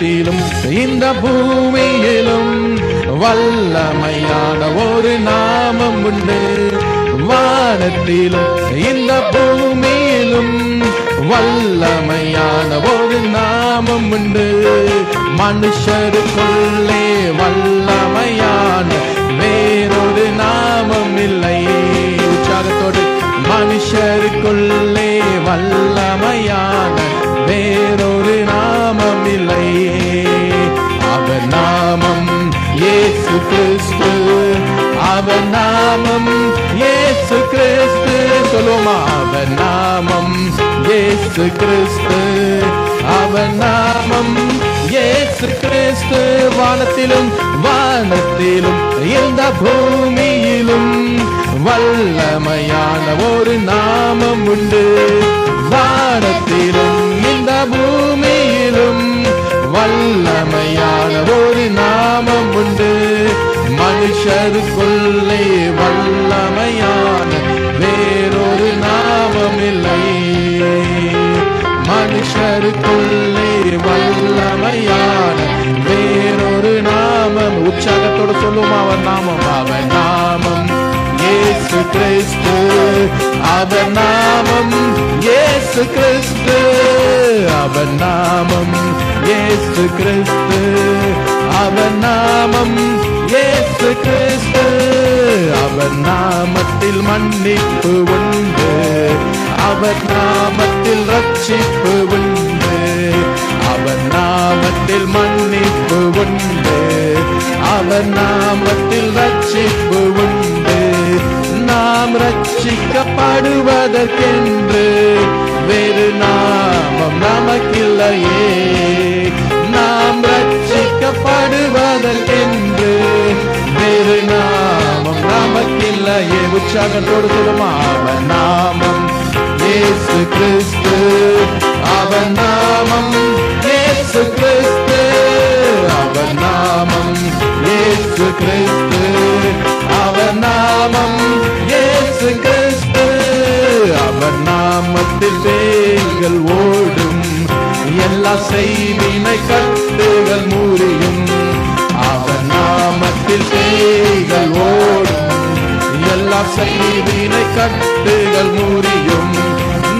வானத்திலும் இந்த பூமியிலும் வல்லமையான ஒரு நாமம் உண்டு. வானத்திலும் இந்த பூமியிலும் வல்லமையான ஒரு நாமம் உண்டு. மனுஷருக்குள்ளே வல்லமையான வேறொரு நாமம் இல்லை. உற்சாகத்தோடு மனுஷருக்குள்ளே வல்லமையான வேறொரு நாமம் இல்லை. அவர் நாமம் இயேசு கிறிஸ்து. அவர் நாமம் இயேசு கிறிஸ்து. சொல்லுமா, அவர் நாமம் இயேசு கிறிஸ்து. அவர் நாமம் இயேசு கிறிஸ்து. வானத்திலும் வானத்திலும் இந்த பூமியிலும் வல்லமையான ஒரு நாமம் உண்டு. வானத்திலும் இந்த பூமியிலும் வல்லமையான ஒரு நாமம் உண்டு. மனுஷருக்குள்ளே வல்லமையான வேறொரு நாமம் இல்லை. மனுஷருக்குள்ளே வல்லமையான வேறொரு நாமம். உற்சாகத்தோடு சொல்லுமா, அவர் நாமம். அவர் நாமம் இயேசு கிறிஸ்து. அவர் நாமம் இயேசு கிறிஸ்து. அவர் நாமம் இயேசு கிறிஸ்து. அவர் நாமம் இயேசு கிறிஸ்து. அவர் நாமத்தில் மன்னிப்பு உண்டு. அவர் நாமத்தில் ரட்சிப்பு உண்டு. அவர் நாமத்தில் மன்னிப்பு உண்டு. அவர் நாமத்தில் ரட்சிப்பு உண்டு. நாம் ரட்சிக்கப்படுவதற்கென்று வேறு நாமம் நமக்கில்லையே. நாம் ரட்சிக்கப்படுவதற்கென்று வேறு நாமம் நமக்கில்லையே. உற்சாகத்தோடு சொல்லுமா, அவர் நாமம் இயேசு கிறிஸ்து. அவர் நாமம் இயேசு கிறிஸ்து. அவர் நாமம் இயேசு கிறிஸ்து. அவர் நாமம் இயேசு கிறிஸ்து. அவர் நாமத்தில் பேய்கள் ஓடும். எல்லா செய்வினை கட்டுகள் முறியும். அவர் நாமத்தில் பேய்கள் ஓடும். எல்லா செய்வினை கட்டுகள் முறியும்.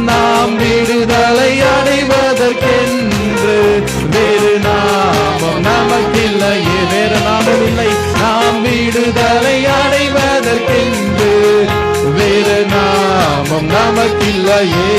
நாம் விடுதலை அடைவதற்கென்று வேறு நாமம் நமக்கில்லையே. வேறு நாமம் இல்லை. நாம் விடுதலை அடைவதற்கென்று வேறு நாமம் நமக்கில்லையே.